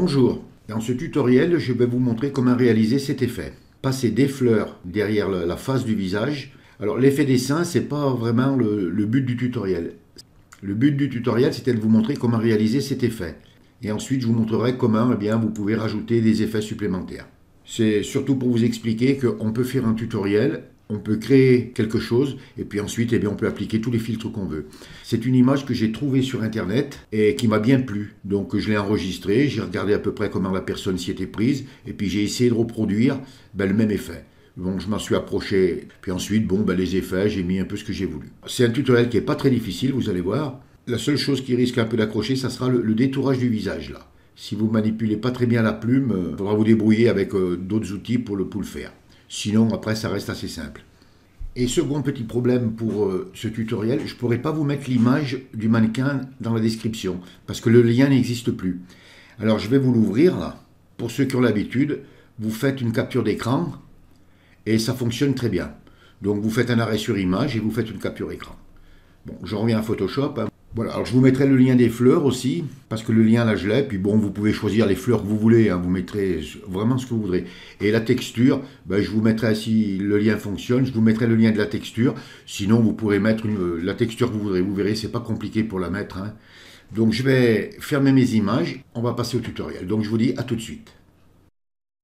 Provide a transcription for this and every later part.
Bonjour, dans ce tutoriel, je vais vous montrer comment réaliser cet effet. Passer des fleurs derrière la face du visage. Alors l'effet dessin, c'est pas vraiment le but du tutoriel. Le but du tutoriel, c'était de vous montrer comment réaliser cet effet. Et ensuite, je vous montrerai comment vous pouvez rajouter des effets supplémentaires. C'est surtout pour vous expliquer qu'on peut faire un tutoriel, on peut créer quelque chose, et puis ensuite, on peut appliquer tous les filtres qu'on veut. C'est une image que j'ai trouvée sur Internet et qui m'a bien plu. Donc je l'ai enregistrée, j'ai regardé à peu près comment la personne s'y était prise, et puis j'ai essayé de reproduire le même effet. Donc je m'en suis approché, puis ensuite, les effets, j'ai mis un peu ce que j'ai voulu. C'est un tutoriel qui n'est pas très difficile, vous allez voir. La seule chose qui risque un peu d'accrocher, ça sera le détourage du visage, là. Si vous manipulez pas très bien la plume, il faudra vous débrouiller avec d'autres outils pour le faire. Sinon, après, ça reste assez simple. Et second petit problème pour ce tutoriel, je ne pourrai pas vous mettre l'image du mannequin dans la description, parce que le lien n'existe plus. Alors, je vais vous l'ouvrir, là. Pour ceux qui ont l'habitude, vous faites une capture d'écran, et ça fonctionne très bien. Donc, vous faites un arrêt sur image, et vous faites une capture écran. Bon, je reviens à Photoshop. Voilà, alors je vous mettrai le lien des fleurs aussi, parce que le lien là je l'ai, puis bon, vous pouvez choisir les fleurs que vous voulez, vous mettrez vraiment ce que vous voudrez. Et la texture, je vous mettrai, si le lien fonctionne, je vous mettrai le lien de la texture, sinon vous pourrez mettre la texture que vous voudrez, vous verrez, c'est pas compliqué pour la mettre. Donc je vais fermer mes images, on va passer au tutoriel, donc je vous dis à tout de suite.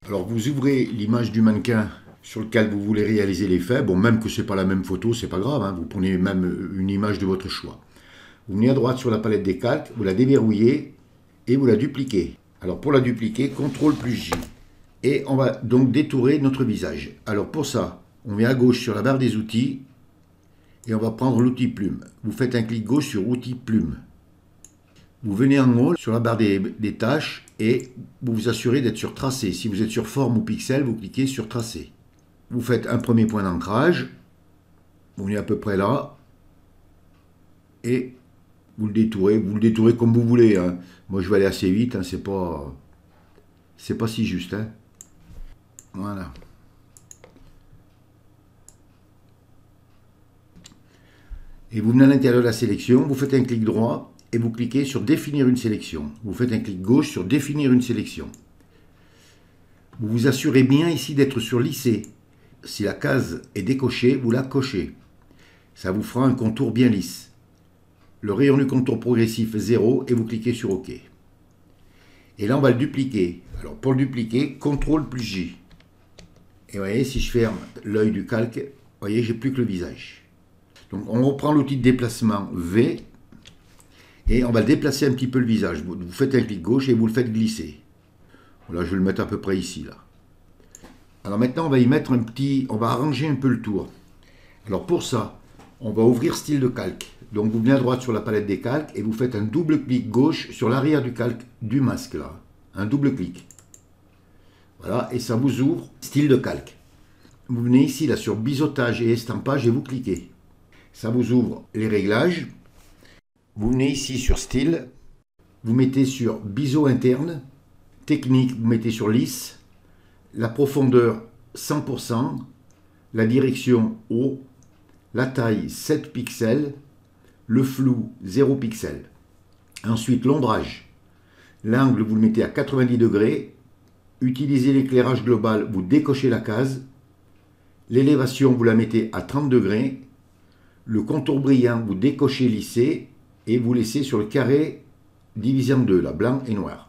Alors vous ouvrez l'image du mannequin sur lequel vous voulez réaliser l'effet, bon même que c'est pas la même photo, c'est pas grave, vous prenez même une image de votre choix. Vous venez à droite sur la palette des calques, vous la déverrouillez et vous la dupliquez. Alors pour la dupliquer, CTRL plus J. Et on va donc détourer notre visage. Alors pour ça, on vient à gauche sur la barre des outils et on va prendre l'outil plume. Vous faites un clic gauche sur outil plume. Vous venez en haut sur la barre des tâches et vous vous assurez d'être sur tracé. Si vous êtes sur forme ou pixel, vous cliquez sur tracé. Vous faites un premier point d'ancrage. Vous venez à peu près là. Et vous le détourez comme vous voulez. Moi, je vais aller assez vite, c'est pas si juste. Voilà. Et vous venez à l'intérieur de la sélection, vous faites un clic droit et vous cliquez sur définir une sélection. Vous faites un clic gauche sur définir une sélection. Vous vous assurez bien ici d'être sur lisser. Si la case est décochée, vous la cochez. Ça vous fera un contour bien lisse. Le rayon du contour progressif 0 et vous cliquez sur OK. Et là, on va le dupliquer. Alors, pour le dupliquer, CTRL plus J. Et vous voyez, si je ferme l'œil du calque, vous voyez, j'ai plus que le visage. Donc, on reprend l'outil de déplacement V et on va déplacer un petit peu le visage. Vous faites un clic gauche et vous le faites glisser. Voilà, je vais le mettre à peu près ici, là. Alors maintenant, on va y mettre on va arranger un peu le tour. Alors, pour ça, on va ouvrir style de calque. Donc vous venez à droite sur la palette des calques et vous faites un double clic gauche sur l'arrière du calque du masque là. Un double clic. Voilà, et ça vous ouvre style de calque. Vous venez ici là sur biseautage et estampage et vous cliquez. Ça vous ouvre les réglages. Vous venez ici sur style. Vous mettez sur biseau interne. Technique, vous mettez sur lisse. La profondeur 100%. La direction haut. La taille 7 pixels. Le flou 0 pixel. Ensuite l'ombrage. L'angle vous le mettez à 90 degrés. Utilisez l'éclairage global, vous décochez la case. L'élévation vous la mettez à 30 degrés. Le contour brillant vous décochez lissé et vous laissez sur le carré divisé en deux, là, blanc et noir.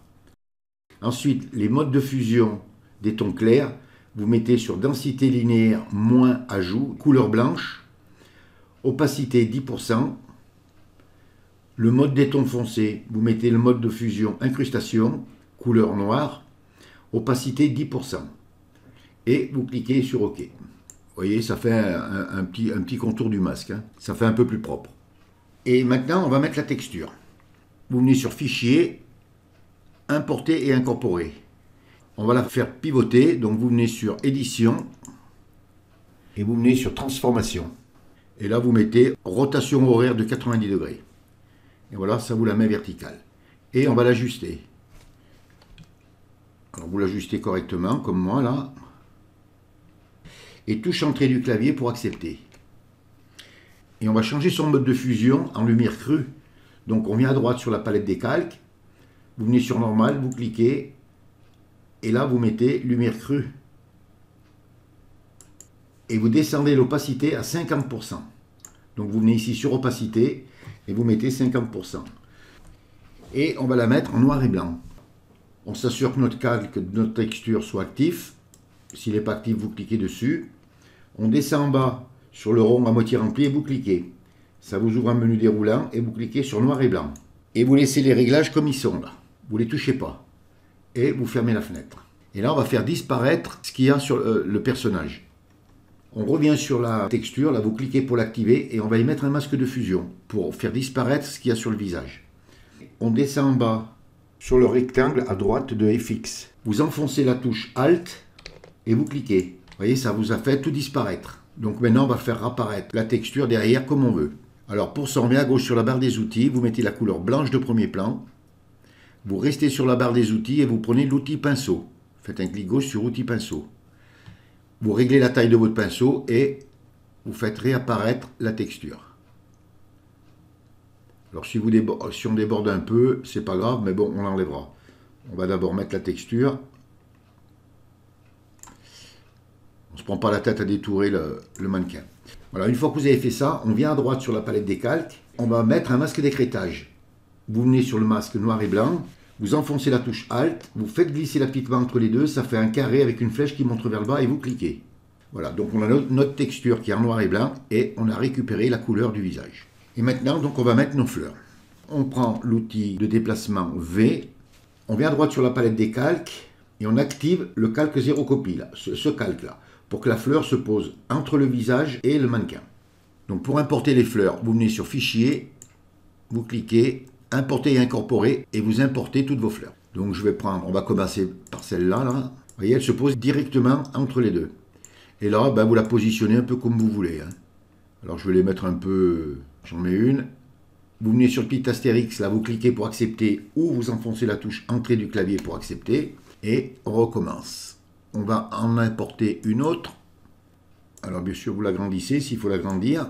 Ensuite les modes de fusion des tons clairs, vous mettez sur densité linéaire moins ajout, couleur blanche, opacité 10%. Le mode des tons foncés, vous mettez le mode de fusion incrustation, couleur noire, opacité 10%. Et vous cliquez sur OK. Vous voyez, ça fait un petit contour du masque. Ça fait un peu plus propre. Et maintenant, on va mettre la texture. Vous venez sur Fichier, Importer et Incorporer. On va la faire pivoter. Donc vous venez sur Édition et vous venez sur Transformation. Et là, vous mettez rotation horaire de 90 degrés. Et voilà, ça vous la met verticale. Et on va l'ajuster. Alors vous l'ajustez correctement, comme moi là. Et touche entrée du clavier pour accepter. Et on va changer son mode de fusion en lumière crue. Donc on vient à droite sur la palette des calques. Vous venez sur normal, vous cliquez et là vous mettez lumière crue. Et vous descendez l'opacité à 50%. Donc vous venez ici sur opacité et vous mettez 50%. Et on va la mettre en noir et blanc. On s'assure que notre calque, notre texture soit actif. S'il n'est pas actif, vous cliquez dessus. On descend en bas sur le rond à moitié rempli et vous cliquez. Ça vous ouvre un menu déroulant et vous cliquez sur noir et blanc. Et vous laissez les réglages comme ils sont là. Vous ne les touchez pas. Et vous fermez la fenêtre. Et là, on va faire disparaître ce qu'il y a sur le personnage. On revient sur la texture, là vous cliquez pour l'activer et on va y mettre un masque de fusion pour faire disparaître ce qu'il y a sur le visage. On descend en bas sur le rectangle à droite de FX. Vous enfoncez la touche Alt et vous cliquez. Vous voyez, ça vous a fait tout disparaître. Donc maintenant, on va faire apparaître la texture derrière comme on veut. Alors pour ça, on vient à gauche sur la barre des outils, vous mettez la couleur blanche de premier plan. Vous restez sur la barre des outils et vous prenez l'outil pinceau. Faites un clic gauche sur outil pinceau. Vous réglez la taille de votre pinceau et vous faites réapparaître la texture. Alors si on déborde un peu, c'est pas grave, mais bon, on l'enlèvera. On va d'abord mettre la texture. On ne se prend pas la tête à détourer le mannequin. Voilà, une fois que vous avez fait ça, on vient à droite sur la palette des calques. On va mettre un masque d'écrêtage. Vous venez sur le masque noir et blanc. Vous enfoncez la touche Alt, vous faites glisser la petite main entre les deux, ça fait un carré avec une flèche qui montre vers le bas et vous cliquez. Voilà, donc on a notre texture qui est en noir et blanc et on a récupéré la couleur du visage. Et maintenant, donc on va mettre nos fleurs. On prend l'outil de déplacement V, on vient à droite sur la palette des calques et on active le calque zéro copie, là, ce calque-là, pour que la fleur se pose entre le visage et le mannequin. Donc pour importer les fleurs, vous venez sur Fichier, vous cliquez, Importer et incorporer et vous importez toutes vos fleurs. Donc je vais prendre, on va commencer par celle-là. Là. Vous voyez, elle se pose directement entre les deux. Et là, ben, vous la positionnez un peu comme vous voulez. Hein. Alors je vais les mettre un peu, j'en mets une. Vous venez sur le petit astérix, là vous cliquez pour accepter ou vous enfoncez la touche entrée du clavier pour accepter. Et on recommence. On va en importer une autre. Alors bien sûr vous l'agrandissez s'il faut l'agrandir.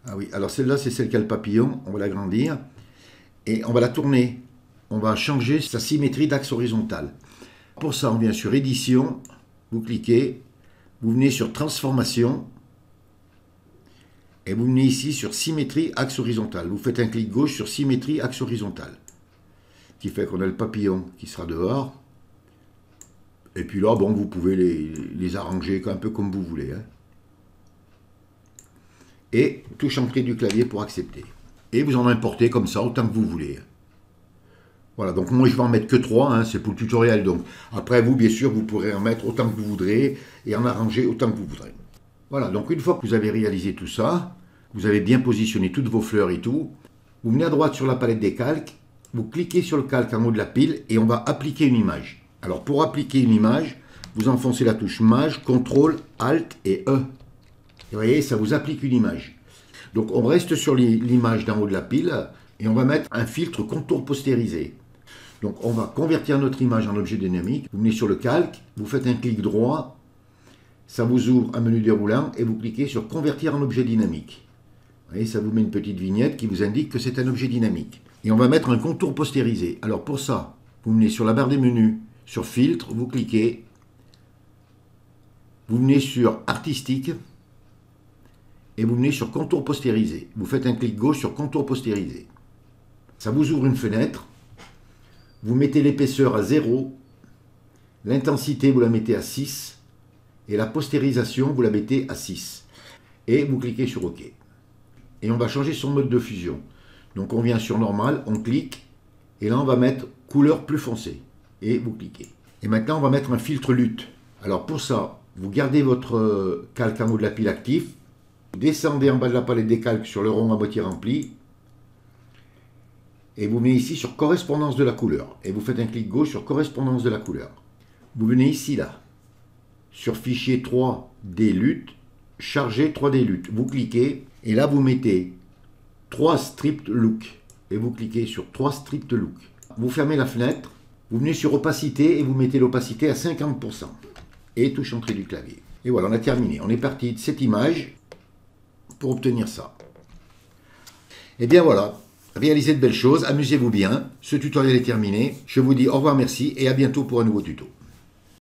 Ah oui, alors celle-là c'est celle qui a le papillon, on va l'agrandir. Et on va la tourner. On va changer sa symétrie d'axe horizontal. Pour ça, on vient sur Édition, vous cliquez, vous venez sur Transformation, et vous venez ici sur Symétrie axe horizontal. Vous faites un clic gauche sur Symétrie axe horizontal. Ce qui fait qu'on a le papillon qui sera dehors. Et puis là, bon, vous pouvez les arranger un peu comme vous voulez. Hein. Et touche entrée du clavier pour accepter. Et vous en importez comme ça, autant que vous voulez. Voilà, donc moi je vais en mettre que 3, hein, c'est pour le tutoriel. Donc après vous, bien sûr, vous pourrez en mettre autant que vous voudrez et en arranger autant que vous voudrez. Voilà, donc une fois que vous avez réalisé tout ça, vous avez bien positionné toutes vos fleurs et tout, vous venez à droite sur la palette des calques, vous cliquez sur le calque en haut de la pile et on va appliquer une image. Alors pour appliquer une image, vous enfoncez la touche Maj, CTRL, ALT et E. Et vous voyez, ça vous applique une image. Donc on reste sur l'image d'en haut de la pile et on va mettre un filtre contour postérisé. Donc on va convertir notre image en objet dynamique. Vous venez sur le calque, vous faites un clic droit, ça vous ouvre un menu déroulant et vous cliquez sur convertir en objet dynamique. Vous voyez, ça vous met une petite vignette qui vous indique que c'est un objet dynamique. Et on va mettre un contour postérisé. Alors pour ça, vous venez sur la barre des menus, sur filtre, vous cliquez, vous venez sur artistique, et vous venez sur contour postérisé. Vous faites un clic gauche sur contour postérisé. Ça vous ouvre une fenêtre. Vous mettez l'épaisseur à 0. L'intensité, vous la mettez à 6. Et la postérisation, vous la mettez à 6. Et vous cliquez sur OK. Et on va changer son mode de fusion. Donc on vient sur normal, on clique. Et là, on va mettre couleur plus foncée. Et vous cliquez. Et maintenant, on va mettre un filtre lutte. Alors pour ça, vous gardez votre calque en haut de la pile actif. Vous descendez en bas de la palette des calques sur le rond à moitié rempli. Et vous venez ici sur correspondance de la couleur. Et vous faites un clic gauche sur correspondance de la couleur. Vous venez ici là. Sur fichier 3D lutte. Charger 3D lutte. Vous cliquez. Et là vous mettez 3 stripped look. Et vous cliquez sur 3 stripped look. Vous fermez la fenêtre. Vous venez sur opacité et vous mettez l'opacité à 50%. Et touche entrée du clavier. Et voilà, on a terminé. On est parti de cette image pour obtenir ça. Et bien voilà, réalisez de belles choses, amusez-vous bien. Ce tutoriel est terminé. Je vous dis au revoir, merci et à bientôt pour un nouveau tuto.